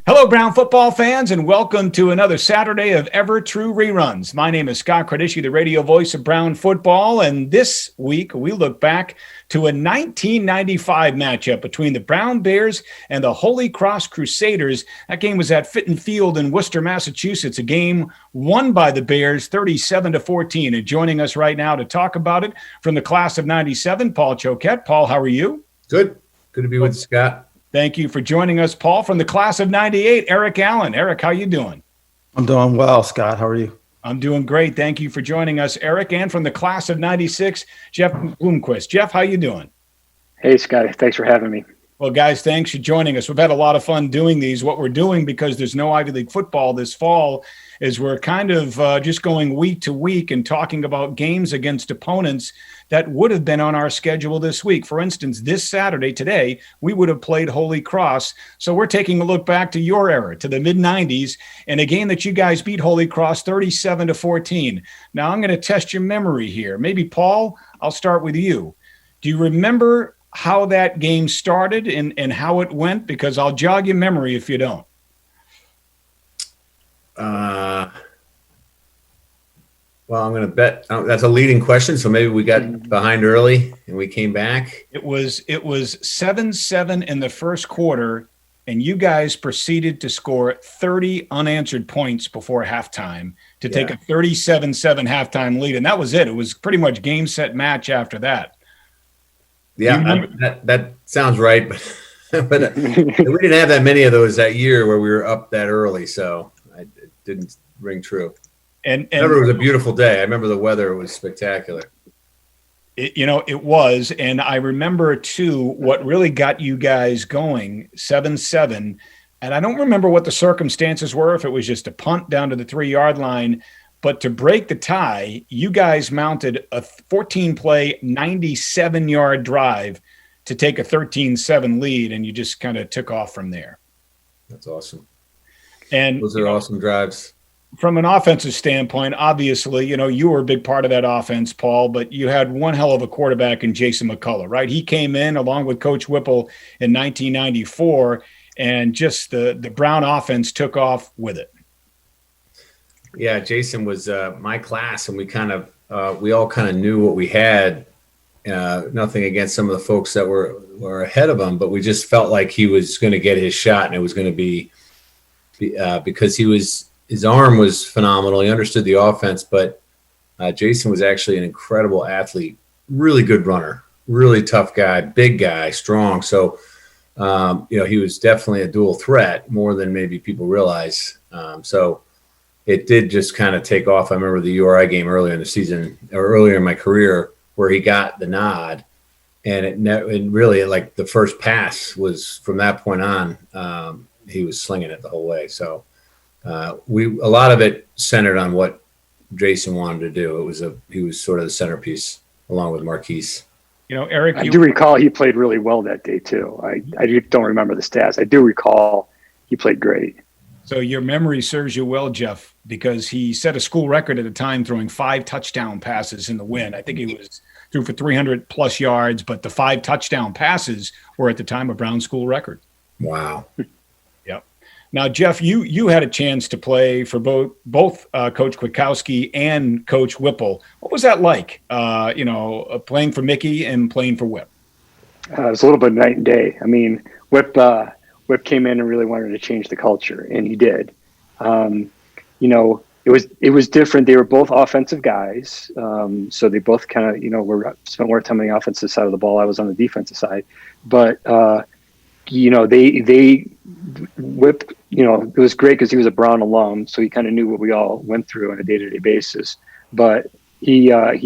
Hello, Brown football fans, and welcome to another Saturday of EverTrue Reruns. My name is Scott Credisci, the radio voice of Brown football, and this week we look back to a 1995 matchup between the Brown Bears and the Holy Cross Crusaders. That game was at Fitton Field in Worcester, Massachusetts, a game won by the Bears 37-14. And joining us right now to talk about it from the class of 97, Paul Choquette. Paul, how are you? Good to be with Scott. Thank you for joining us, Paul. From the class of 98, Eric Allen. Eric, how you doing? I'm doing well, Scott. How are you? I'm doing great. Thank you for joining us, Eric. And from the class of 96, Jeff Bloomquist. Jeff, how you doing? Hey, Scott. Thanks for having me. Well, guys, thanks for joining us. We've had a lot of fun doing these. What we're doing, because there's no Ivy League football this fall, is we're kind of just going week to week and talking about games against opponents that would have been on our schedule this week. For instance, this Saturday, today, we would have played Holy Cross. So we're taking a look back to your era, to the mid-90s, and a game that you guys beat Holy Cross 37-14. Now, I'm going to test your memory here. Maybe, Paul, I'll start with you. Do you remember how that game started and how it went? Because I'll jog your memory if you don't. Well, I'm going to bet that's a leading question. So maybe we got behind early and we came back. It was 7-7 in the first quarter, and you guys proceeded to score 30 unanswered points before halftime to take a 37-7 halftime lead. And that was it. It was pretty much game, set, match after that. Yeah, that sounds right. But we didn't have that many of those that year where we were up that early. So it didn't ring true. And I remember it was a beautiful day. I remember the weather was spectacular. It was. And I remember, too, what really got you guys going, 7-7. And I don't remember what the circumstances were, if it was just a punt down to the 3-yard line. But to break the tie, you guys mounted a 14-play, 97-yard drive to take a 13-7 lead, and you just kind of took off from there. That's awesome. And those are awesome drives. From an offensive standpoint, obviously, you were a big part of that offense, Paul, but you had one hell of a quarterback in Jason McCullough, right? He came in along with Coach Whipple in 1994, and just the Brown offense took off with it. Yeah, Jason was my class, and we all kind of knew what we had. Nothing against some of the folks that were ahead of him, but we just felt like he was going to get his shot, and it was going to be because his arm was phenomenal. He understood the offense, but Jason was actually an incredible athlete, really good runner, really tough guy, big guy, strong. So, he was definitely a dual threat, more than maybe people realize. So it did just kind of take off. I remember the URI game earlier in the season, or earlier in my career, where he got the nod, and it really, like, the first pass was from that point on. He was slinging it the whole way. So a lot of it centered on what Jason wanted to do. He was sort of the centerpiece along with Marquise. Eric, I do recall he played really well that day too. I don't remember the stats. I do recall he played great. So your memory serves you well, Jeff, because he set a school record at the time, throwing 5 touchdown passes in the win. I think he threw for 300 plus yards, but the 5 touchdown passes were at the time a Brown school record. Wow. Yep. Now, Jeff, you had a chance to play for both Coach Kwiatkowski and Coach Whipple. What was that like? Playing for Mickey and playing for Whip. It was a little bit night and day. I mean, Whip came in and really wanted to change the culture, and he did. It was different. They were both offensive guys, so they both kind of spent more time on the offensive side of the ball. I was on the defensive side, but they Whip. It was great because he was a Brown alum, so he kind of knew what we all went through on a day-to-day basis. But he upped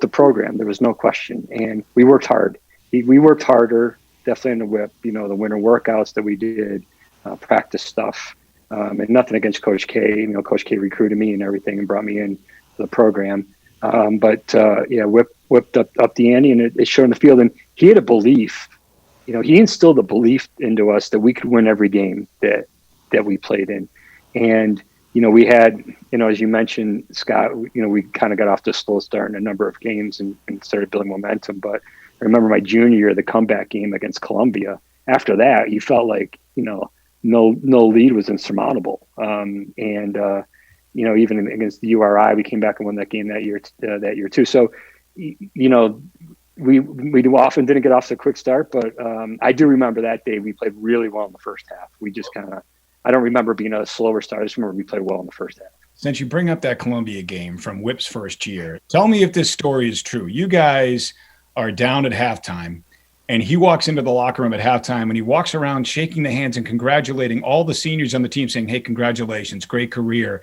the program. There was no question, and we worked hard. We worked harder. Definitely in the Whip, the winter workouts that we did, practice stuff, and nothing against Coach K. Coach K recruited me and everything and brought me in to the program. Whip whipped up the ante, and it showed in the field. And he had a belief, he instilled a belief into us that we could win every game that we played in. And, we had, as you mentioned, Scott, we kind of got off to a slow start in a number of games and started building momentum. But I remember my junior year, the comeback game against Columbia. After that, you felt like, no lead was insurmountable. Even against the URI, we came back and won that game that year too. So, we often didn't get off to a quick start, but I do remember that day we played really well in the first half. We just I don't remember being a slower start. I just remember we played well in the first half. Since you bring up that Columbia game from Whip's first year, tell me if this story is true. You guys are down at halftime, and he walks into the locker room at halftime, and he walks around shaking the hands and congratulating all the seniors on the team, saying, "Hey, congratulations, great career."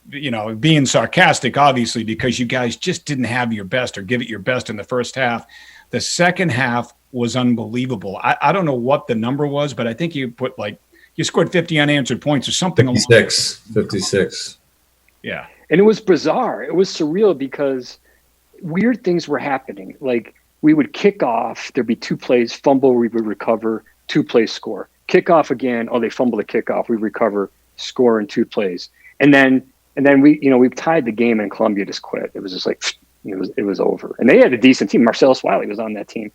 Being sarcastic, obviously, because you guys just didn't have your best or give it your best in the first half. The second half was unbelievable. I don't know what the number was, but I think you scored 50 unanswered points or something. 56. Yeah. And it was bizarre. It was surreal because weird things were happening. Like we would kick off, there'd be 2 plays, fumble, we would recover, 2 plays, score. Kick off again, they fumble the kickoff, we recover, score in 2 plays. And then we've tied the game and Columbia just quit. It was just like, it was over. And they had a decent team. Marcellus Wiley was on that team.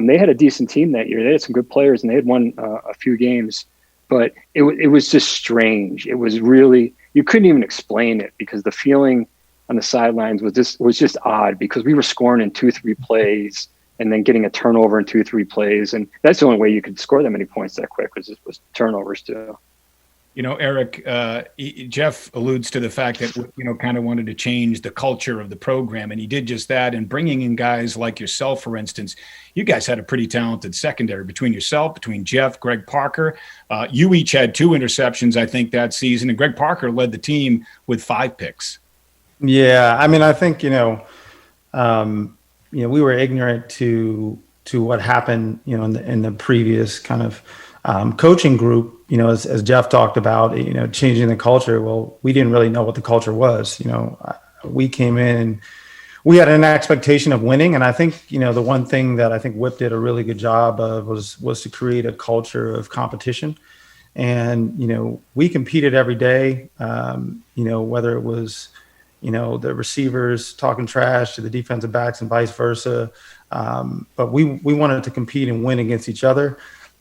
They had a decent team that year. They had some good players and they had won a few games, but it was just strange. It was really, you couldn't even explain it because the feeling on the sidelines was just odd because we were scoring in 2-3 plays and then getting a turnover in 2-3 plays. And that's the only way you could score that many points that quick was turnovers too. Eric, Jeff alludes to the fact that, kind of wanted to change the culture of the program, and he did just that. And bringing in guys like yourself, for instance, you guys had a pretty talented secondary between Jeff, Greg Parker. You each had 2 interceptions, I think, that season, and Greg Parker led the team with 5 picks. Yeah, I mean, I think we were ignorant to what happened, in the previous kind of coaching group. As Jeff talked about, changing the culture. Well, we didn't really know what the culture was. We came in and we had an expectation of winning. And I think, the one thing that I think Whip did a really good job of was to create a culture of competition. And, we competed every day, whether it was, the receivers talking trash to the defensive backs and vice versa. But we wanted to compete and win against each other.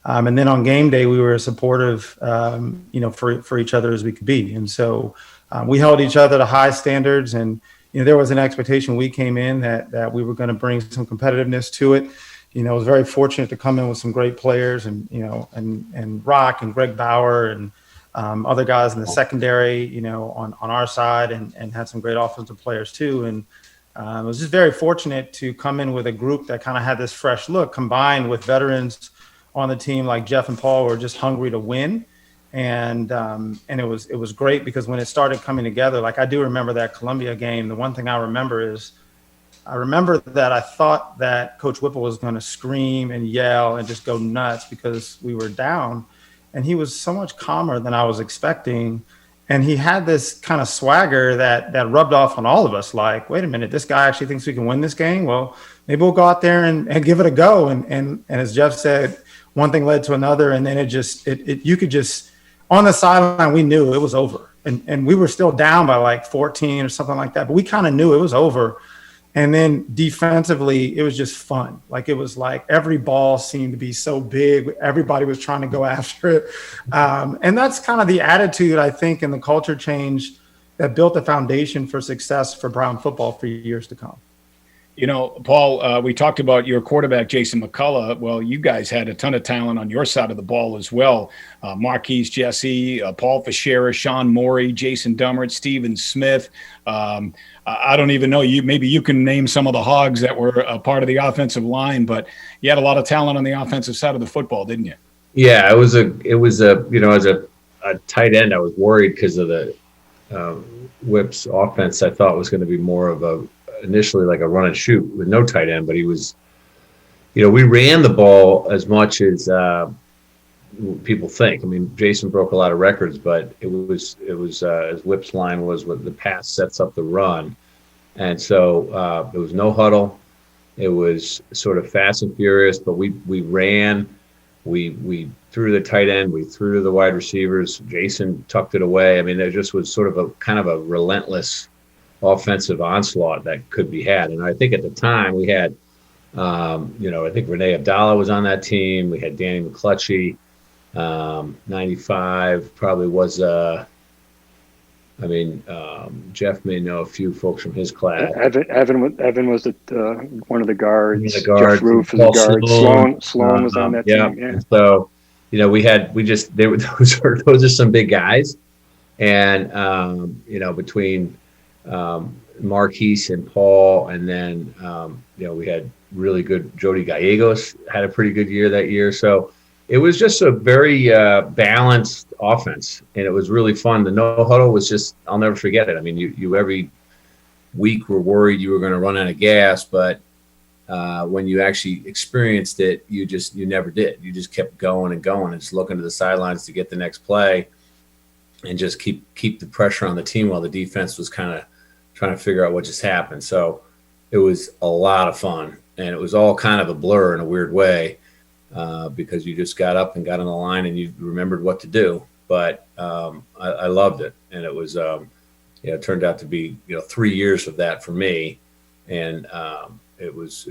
And then on game day, we were as supportive, for each other as we could be. And so we held each other to high standards. And, there was an expectation we came in that we were going to bring some competitiveness to it. I was very fortunate to come in with some great players and, and Rock and Greg Bauer and other guys in the secondary, on our side and had some great offensive players too. And I was just very fortunate to come in with a group that kind of had this fresh look combined with veterans on the team like Jeff and Paul were just hungry to win. And it was great because when it started coming together, like I do remember that Columbia game. The one thing I remember that I thought that Coach Whipple was going to scream and yell and just go nuts because we were down. And he was so much calmer than I was expecting. And he had this kind of swagger that rubbed off on all of us. Like, wait a minute, this guy actually thinks we can win this game. Well, maybe we'll go out there and give it a go. And as Jeff said, one thing led to another, and then you could just on the sideline we knew it was over, and we were still down by like 14 or something like that, but we kind of knew it was over. And then defensively, it was just fun. Like it was like every ball seemed to be so big, everybody was trying to go after it, and that's kind of the attitude I think in the culture change that built the foundation for success for Brown football for years to come. Paul, we talked about your quarterback, Jason McCullough. Well, you guys had a ton of talent on your side of the ball as well. Marquise Jesse, Paul Fischera, Sean Morey, Jason Dummert, Steven Smith. I don't even know maybe you can name some of the hogs that were a part of the offensive line, but you had a lot of talent on the offensive side of the football, didn't you? Yeah, it was as a tight end, I was worried because of the Whip's offense. I thought was going to be more of initially like a run and shoot with no tight end, but he was, we ran the ball as much as people think. I mean, Jason broke a lot of records, but it was as Whip's line was, what the pass sets up the run. And so there was no huddle. It was sort of fast and furious, but we ran, we threw the tight end, we threw to the wide receivers. Jason tucked it away. I mean, there just was sort of a kind of a relentless offensive onslaught that could be had. And I think at the time we had, I think Renee Abdallah was on that team. We had Danny McClutchy. 95 probably was, Jeff may know a few folks from his class. Evan was one of the guards. The guards. Jeff Roof was Paul a guard. Sloan was on that team. Yeah. And so, those are some big guys. And, between Marquise and Paul, and then, we had really good, Jody Gallegos had a pretty good year that year. So it was just a very balanced offense, and it was really fun. The no huddle was just, I'll never forget it. I mean, you every week were worried you were going to run out of gas, but when you actually experienced it, you never did. You just kept going and going and just looking to the sidelines to get the next play and just keep the pressure on the team while the defense was kind of trying to figure out what just happened. So it was a lot of fun, and it was all kind of a blur in a weird way because you just got up and got on the line and you remembered what to do. But I loved it, and it was it turned out to be 3 years of that for me, and it was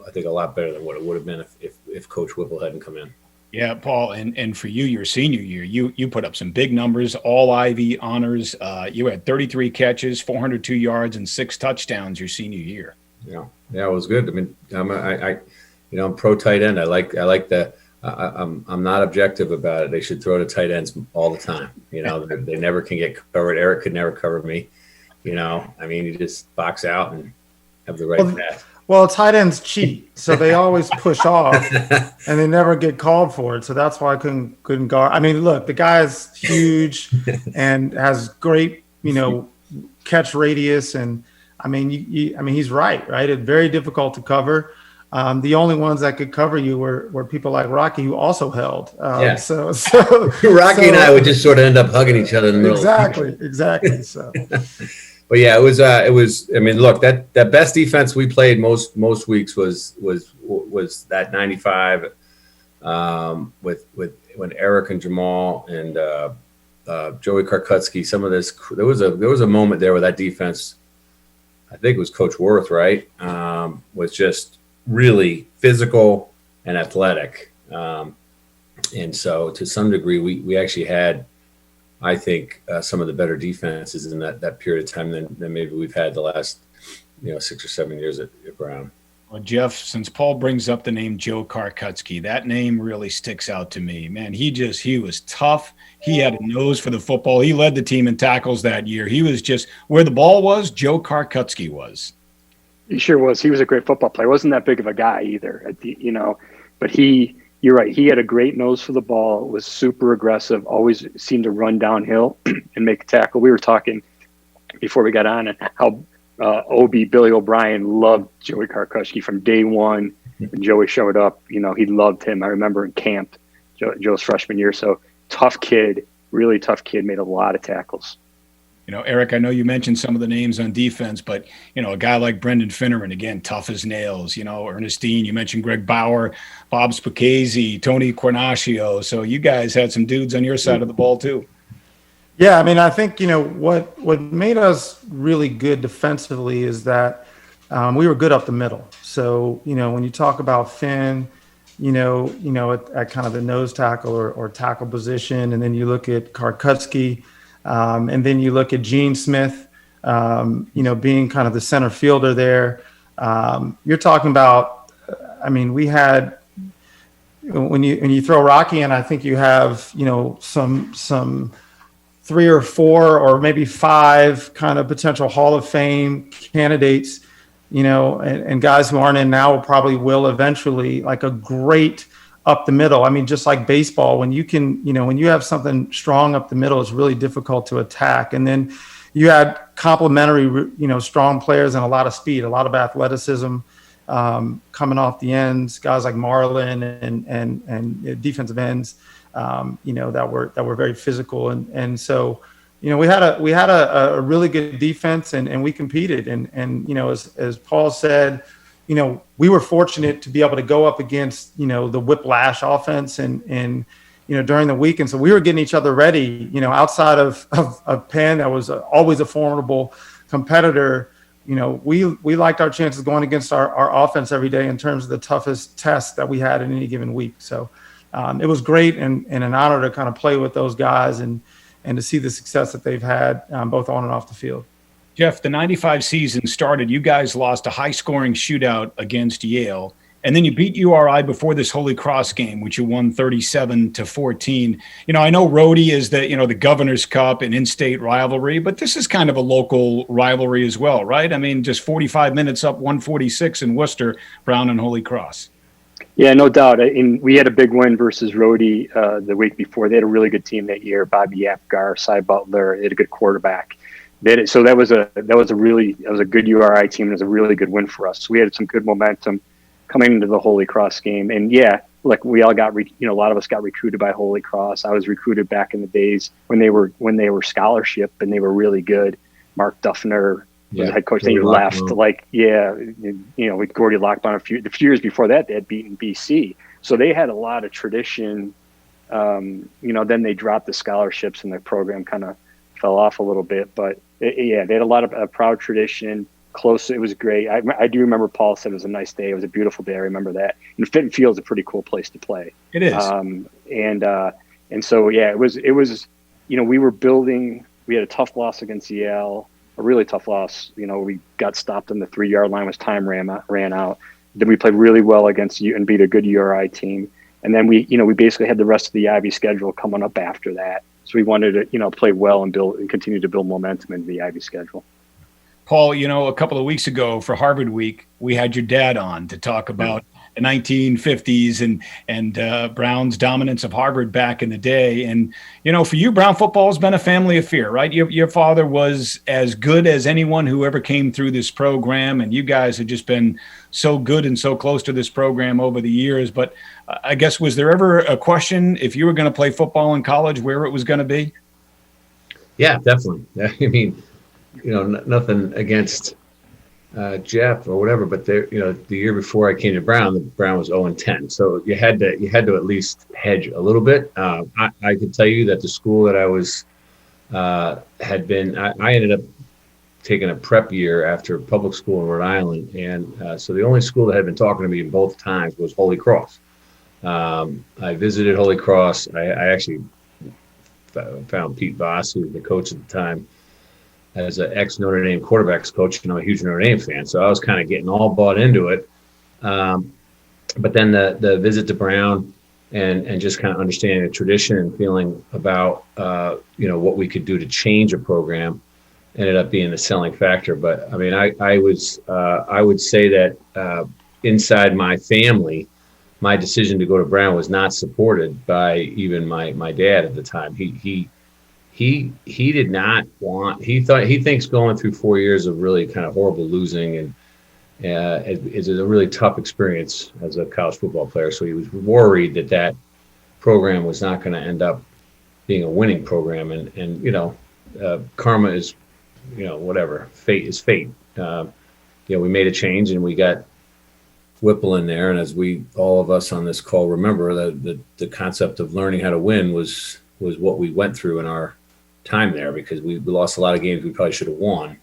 I think a lot better than what it would have been if Coach Whipple hadn't come in. Yeah, Paul, and for you, your senior year, you put up some big numbers, all Ivy honors. You had 33 catches, 402 yards, and 6 touchdowns your senior year. Yeah, it was good. I mean, I'm pro tight end. I like the. I'm not objective about it. They should throw to tight ends all the time. They never can get covered. Eric could never cover me. You just box out and have the right path. Well, tight ends cheat, so they always push off, and they never get called for it. So that's why I couldn't guard. I mean, look, the guy is huge and has great, catch radius, and he's right. It's very difficult to cover. The only ones that could cover you were people like Rocky, who also held. So Rocky and I would just sort of end up hugging each other in the middle. Exactly. So. But yeah, it was. I mean, look, that best defense we played most weeks was that 95 with when Eric and Jamal and Joey Karkutsky. Some of this, there was a moment there where that defense, I think it was Coach Worth, right, was just really physical and athletic, and so to some degree we actually had, I think, some of the better defenses in that period of time than maybe we've had the last 6 or 7 years at Brown. Well, Jeff, since Paul brings up the name Joe Karkutsky, that name really sticks out to me. Man, he was tough. He had a nose for the football. He led the team in tackles that year. He was just where the ball was, Joe Karkutsky was. He sure was. He was a great football player. Wasn't that big of a guy either, but you're right. He had a great nose for the ball, was super aggressive, always seemed to run downhill and make a tackle. We were talking before we got on and how Billy O'Brien loved Joey Karkutsky from day one. When Joey showed up, he loved him. I remember in camp, Joe's freshman year. So tough kid, really tough kid, made a lot of tackles. Eric, I know you mentioned some of the names on defense, but, a guy like Brendan Finneran, again, tough as nails, Ernestine, you mentioned Greg Bauer, Bob Spicazzi, Tony Cornacchio. So you guys had some dudes on your side of the ball too. Yeah. I mean, I think, what made us really good defensively is that we were good up the middle. So, when you talk about Finn, at kind of the nose tackle or tackle position, and then you look at Karkutsky, and then you look at Gene Smith, being kind of the center fielder there. You're talking about, we had, when you throw Rocky in, I think you have, some 3 or 4 or maybe 5 kind of potential Hall of Fame candidates, and guys who aren't in now probably will eventually, like a great up the middle. Just like baseball, when you can, when you have something strong up the middle, it's really difficult to attack. And then you had complementary, strong players and a lot of speed, a lot of athleticism coming off the ends, guys like Marlin and defensive ends, that were very physical. And so, we had a really good defense and we competed. And as Paul said, we were fortunate to be able to go up against, the whiplash offense and during the week. And so we were getting each other ready, outside of Penn, that was always a formidable competitor. We liked our chances going against our offense every day in terms of the toughest test that we had in any given week. So, it was great and an honor to kind of play with those guys and to see the success that they've had both on and off the field. Jeff, the 95 season started. You guys lost a high-scoring shootout against Yale, and then you beat URI before this Holy Cross game, which you won 37-14. I know Rhodey is the Governor's Cup and in-state rivalry, but this is kind of a local rivalry as well, right? I mean, just 45 minutes up, 146 in Worcester, Brown and Holy Cross. Yeah, no doubt. We had a big win versus Rhodey the week before. They had a really good team that year. Bobby Apgar, Cy Butler. They had a good quarterback. So that was a good URI team. It was a really good win for us. So we had some good momentum coming into the Holy Cross game. And yeah, like we all got, a lot of us got recruited by Holy Cross. I was recruited back in the days when they were scholarship and they were really good. Mark Duffner was the head coach. Then he left. Gordy Lockbaum. The few years before that, they had beaten BC. So they had a lot of tradition. Then they dropped the scholarships and the program kind of fell off a little bit, but they had a lot of proud tradition. Close, it was great. I do remember Paul said it was a nice day. It was a beautiful day. I remember that. And Fitton Field's a pretty cool place to play. It is. And so yeah, it was. We were building. We had a tough loss against Yale, a really tough loss. We got stopped on the 3-yard line as time ran out. Then we played really well against you and beat a good URI team. And then we basically had the rest of the Ivy schedule coming up after that. So we wanted to, play well and continue to build momentum in the Ivy schedule. Paul, a couple of weeks ago for Harvard Week, we had your dad on to talk about the 1950s and Brown's dominance of Harvard back in the day. And, for you, Brown football has been a family affair, right? Your father was as good as anyone who ever came through this program, and you guys have just been so good and so close to this program over the years. But I guess, was there ever a question if you were going to play football in college, where it was going to be? Yeah, definitely. I mean, nothing against Jeff or whatever, but the year before I came to Brown, the Brown was 0-10. So you had to at least hedge a little bit. I could tell you that the school that I was had been, I ended up taking a prep year after public school in Rhode Island, and so the only school that had been talking to me both times was Holy Cross. I visited Holy Cross. I actually found Pete Voss, who was the coach at the time, as an ex-Notre Dame quarterbacks coach. I'm a huge Notre Dame fan, so I was kind of getting all bought into it. But then the visit to Brown and just kind of understanding the tradition and feeling about what we could do to change a program ended up being the selling factor. But I mean, I would say that inside my family, my decision to go to Brown was not supported by even my dad at the time. He did not want. He thinks going through 4 years of really kind of horrible losing and is a really tough experience as a college football player. So he was worried that program was not going to end up being a winning program. And karma is, whatever. Fate is fate. We made a change and we got Whipple in there. And as all of us on this call remember, the concept of learning how to win was what we went through in our time there, because we lost a lot of games we probably should have won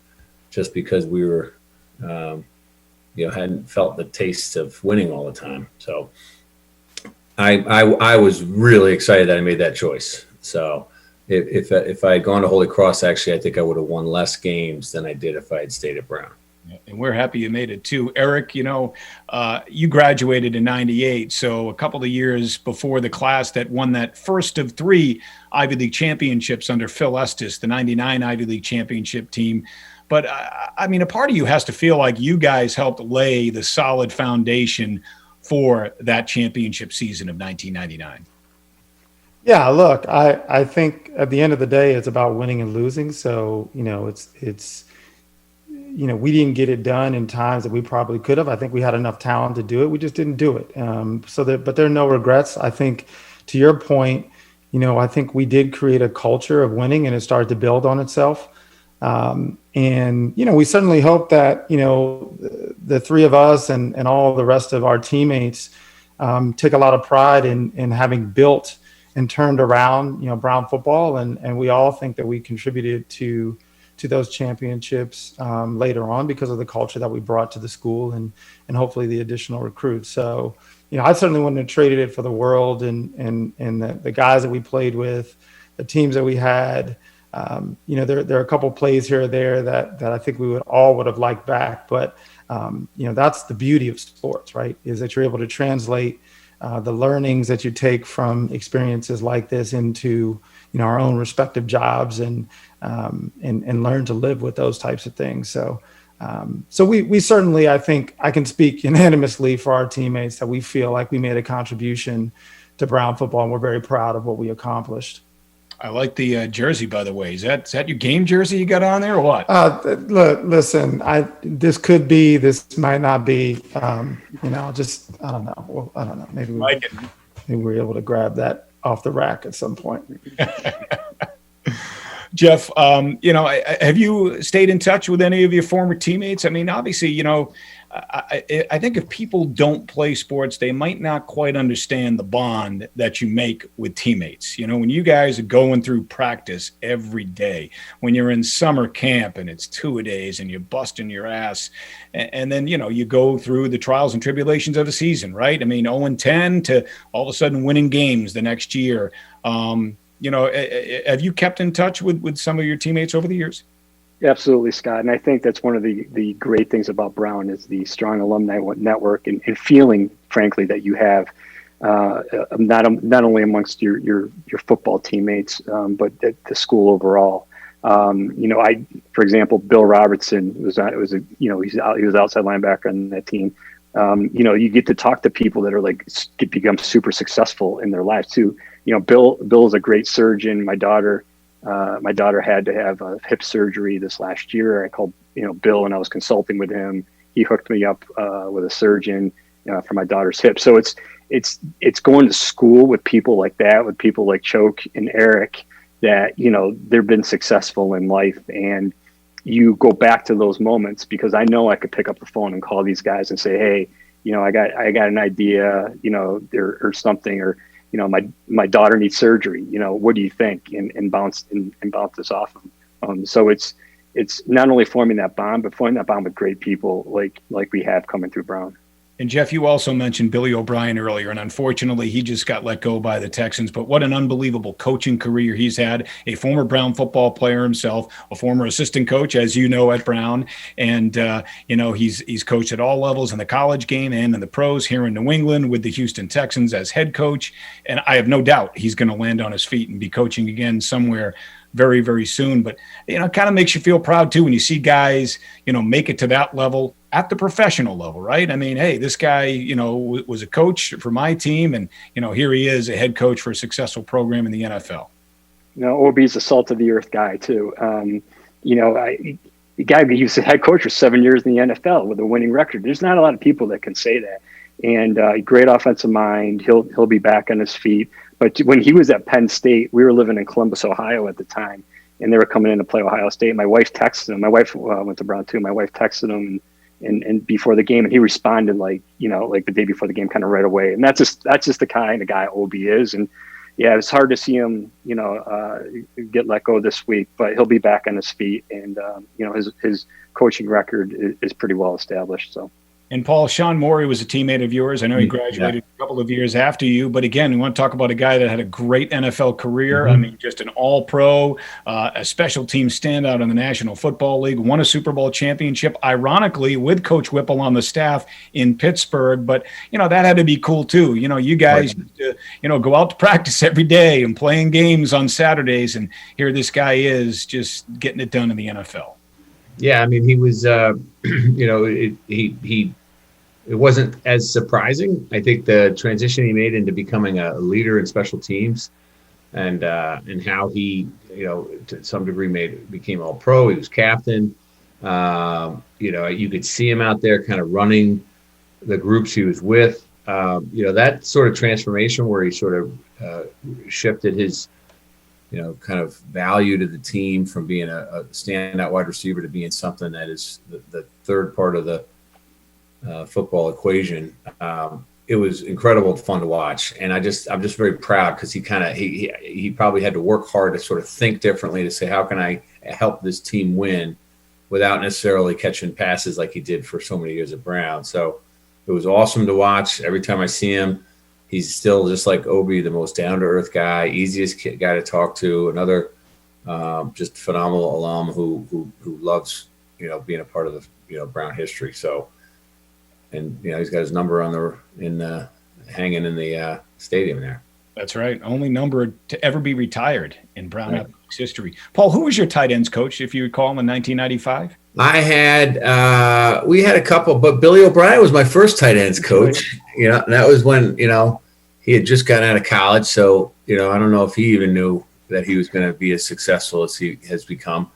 just because we were, hadn't felt the taste of winning all the time. So I was really excited that I made that choice. So if I had gone to Holy Cross, actually, I think I would have won less games than I did if I had stayed at Brown. And we're happy you made it too. Eric, you graduated in 98. So a couple of years before the class that won that first of 3 Ivy League championships under Phil Estes, the 99 Ivy League championship team. But I mean, a part of you has to feel like you guys helped lay the solid foundation for that championship season of 1999. Yeah, look, I think at the end of the day, it's about winning and losing. So, it's we didn't get it done in times that we probably could have. I think we had enough talent to do it. We just didn't do it. But there are no regrets. I think to your point, I think we did create a culture of winning and it started to build on itself. We certainly hope that, the 3 of us and all the rest of our teammates take a lot of pride in having built and turned around, Brown football. And we all think that we contributed to those championships later on because of the culture that we brought to the school and hopefully the additional recruits. So, I certainly wouldn't have traded it for the world, and the guys that we played with, the teams that we had. There are a couple plays here or there that I think we would have liked back, but that's the beauty of sports, right? Is that you're able to translate the learnings that you take from experiences like this into our own respective jobs, and learn to live with those types of things. So we certainly, I think I can speak unanimously for our teammates that we feel like we made a contribution to Brown football, and we're very proud of what we accomplished. I like the jersey, by the way. Is that your game jersey you got on there, or what? Look, listen, this might not be. I don't know. Well, I don't know. Maybe we're able to grab that off the rack at some point. Jeff, have you stayed in touch with any of your former teammates? I mean, obviously, I think if people don't play sports, they might not quite understand the bond that you make with teammates. When you guys are going through practice every day, when you're in summer camp and it's 2-a-days and you're busting your ass, and then, you go through the trials and tribulations of a season, right? I mean, 0-10 to all of a sudden winning games the next year. Have you kept in touch with some of your teammates over the years? Absolutely, Scott. And I think that's one of the great things about Brown is the strong alumni network and feeling, frankly, that you have not only amongst your football teammates, but at the school overall. For example, Bill Robertson he was outside linebacker on that team. You get to talk to people that are become super successful in their lives too. Bill is a great surgeon. My daughter had to have a hip surgery this last year. I called, Bill, and I was consulting with him. He hooked me up with a surgeon for my daughter's hip. So it's going to school with people like that, with people like Choke and Eric that, they've been successful in life. And you go back to those moments because I know I could pick up the phone and call these guys and say, hey, I got an idea, or something, or, my daughter needs surgery. What do you think? And bounce this off them. So it's not only forming that bond, but forming that bond with great people like we have coming through Brown. And Jeff, you also mentioned Billy O'Brien earlier, and unfortunately he just got let go by the Texans, but what an unbelievable coaching career he's had, a former Brown football player himself, a former assistant coach, as you know, at Brown. And, he's coached at all levels in the college game and in the pros here in New England with the Houston Texans as head coach. And I have no doubt he's going to land on his feet and be coaching again somewhere very, very soon. But, it kind of makes you feel proud too when you see guys, make it to that level at the professional level, right? I mean, hey, this guy, was a coach for my team, and, here he is, a head coach for a successful program in the NFL. OB's a salt of the earth guy too. The guy, he was a head coach for 7 years in the NFL with a winning record. There's not a lot of people that can say that. And great offensive mind. He'll be back on his feet. But when he was at Penn State, we were living in Columbus, Ohio at the time, and they were coming in to play Ohio State. My wife texted him. My wife went to Brown too. My wife texted him and before the game, and he responded like the day before the game, kind of right away. And that's just the kind of guy OB is. And yeah, it's hard to see him, get let go this week, but he'll be back on his feet, and his coaching record is pretty well established. So. And Paul, Sean Morey was a teammate of yours. I know he graduated a couple of years after you, but again, we want to talk about a guy that had a great NFL career. Mm-hmm. I mean, just an all-pro, a special team standout in the National Football League, won a Super Bowl championship, ironically, with Coach Whipple on the staff in Pittsburgh. But, that had to be cool too. You guys, go out to practice every day and playing games on Saturdays, and here this guy is just getting it done in the NFL. Yeah, I mean, he was, it wasn't as surprising. I think the transition he made into becoming a leader in special teams and how he, to some degree became all pro. He was captain. You could see him out there kind of running the groups he was with. That sort of transformation where he sort of shifted his, kind of value to the team from being a standout wide receiver to being something that is the third part of the football equation. It was incredible fun to watch, and I'm just very proud because he probably had to work hard to sort of think differently to say, how can I help this team win without necessarily catching passes like he did for so many years at Brown. So It was awesome to watch. Every time I see him, he's still just like Obi, the most down to earth guy, easiest guy to talk to. Another just phenomenal alum who loves being a part of the Brown history. So, and he's got his number hanging in the stadium there. That's right. Only number to ever be retired in Brown Athletics history. Paul, who was your tight ends coach, if you recall, in 1995? We had a couple, but Billy O'Brien was my first tight ends coach. And that was when, he had just gotten out of college. So, I don't know if he even knew that he was going to be as successful as he has become.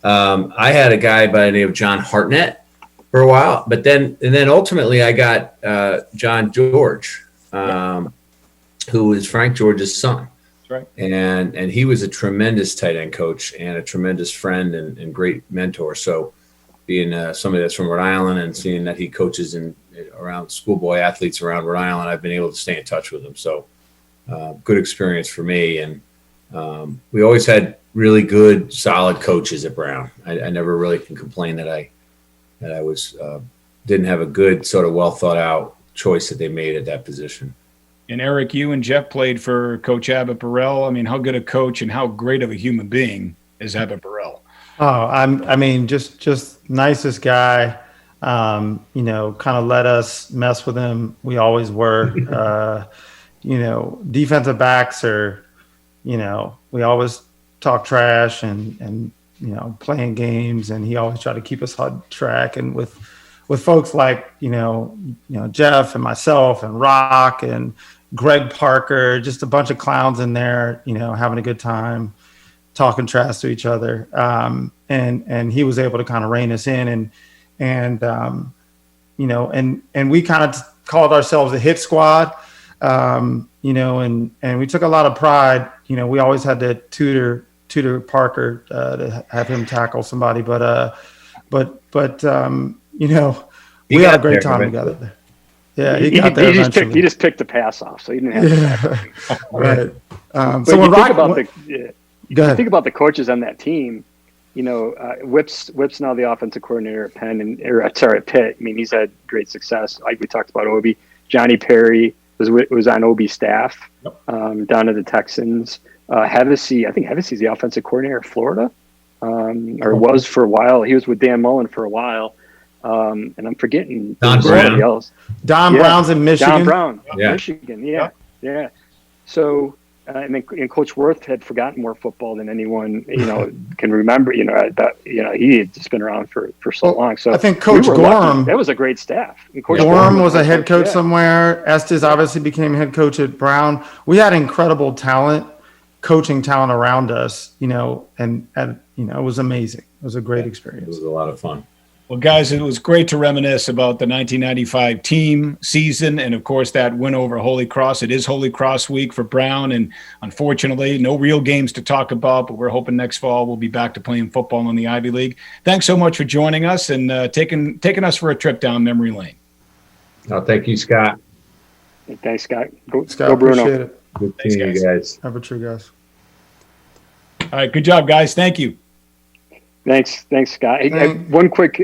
I had a guy by the name of John Hartnett for a while, and then ultimately I got John George, who is Frank George's son. That's right. And he was a tremendous tight end coach and a tremendous friend and great mentor. So being somebody that's from Rhode Island and seeing that he coaches around schoolboy athletes around Rhode Island, I've been able to stay in touch with him. So good experience for me. And we always had really good, solid coaches at Brown. I never really can complain that I didn't have a good sort of well thought out choice that they made at that position. And Eric, you and Jeff played for Coach Abbott Burrell. I mean, how good a coach and how great of a human being is Abbott Burrell? Oh, just nicest guy. Kind of let us mess with him. We always were. Defensive backs are, we always talk trash and playing games, and he always tried to keep us on track. And with folks like Jeff and myself and Rock and Greg Parker, just a bunch of clowns in there, having a good time, talking trash to each other. And he was able to kind of rein us in and we kind of called ourselves a hit squad, and we took a lot of pride. We always had to tutor Parker to have him tackle somebody, but we had a great time together. Yeah, he got there eventually. He just picked the pass off, so he didn't have to. Right. So when think about the coaches on that team, Whip's now the offensive coordinator at at Pitt. I mean, he's had great success. Like we talked about Obi. Johnny Perry was on Obi's staff down at the Texans. Hevesy, I think Hevesy's the offensive coordinator at Florida, or was for a while. He was with Dan Mullen for a while. And I'm forgetting somebody else. Brown's in Michigan. Don Brown, Michigan. Yeah. So, and Coach Worth had forgotten more football than anyone can remember. He had just been around for so long. So I think Coach Gorham. That was a great staff. Gorham was a head coach somewhere. Estes obviously became head coach at Brown. We had incredible coaching talent around us. And it was amazing. It was a great experience. It was a lot of fun. Well, guys, it was great to reminisce about the 1995 team season and, of course, that win over Holy Cross. It is Holy Cross week for Brown, and unfortunately, no real games to talk about, but we're hoping next fall we'll be back to playing football in the Ivy League. Thanks so much for joining us and taking us for a trip down memory lane. Oh, thank you, Scott. Thanks, Scott. Go Bruno. Appreciate it. Good seeing you guys. EverTrue, guys. All right, good job, guys. Thank you. Thanks, Scott. Hey, one quick